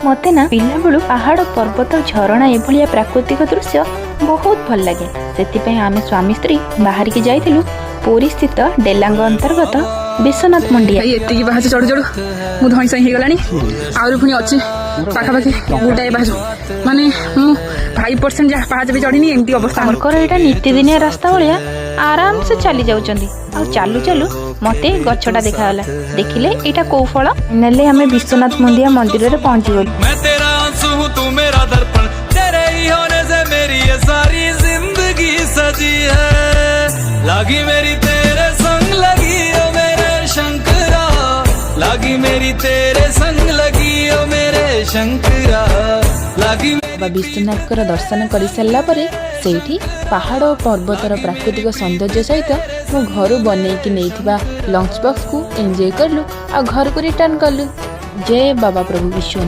मते ना पिला बेलू पहाड़ पर्वत झरणा एभलिया प्राकृतिक दृश्य बहुत भल लगे। से आमे स्वामी स्त्री बाहर की जाइथिलु पुरी स्थित डेलांग अंतर्गत विश्वनाथ मंडिया। एतिकी बाहर चढ़ु चढ़ु मु धई सही गलानी आउरी पुनी अछि पाखापाखि गोटाए बाहर माने मु 5% जा पाहाच भी चढ़िनी एमती अवस्था हमर एटा नित्यदिनिया रास्ता भलिया आराम से चली जाउचंदी। आ चालू चालू मते गछटा देखाला देखिले एटा को फळ नेले हमें विश्वनाथ मंदिया मंदिर रे पहुंची गलु। मैं तेरा आंसू हूं तू मेरा दर्पण तेरे ही होने से मेरी ये सारी जिंदगी सजी है। लागी मेरी तेरे संग लगी ओ मेरे शंकरा लागी मेरी तेरे संग लगी ओ मेरे शंकरा लागी बाबा विश्वनाथ दर्शन कर सारा पर से पहाड़ और पर्वतर प्राकृतिक सौंदर्य सहित मो घर बनईकि नहीं लंच बॉक्स को एंजॉय करलु आ घर को रिटर्न करलु। जय बाबा प्रभु विश्वनाथ।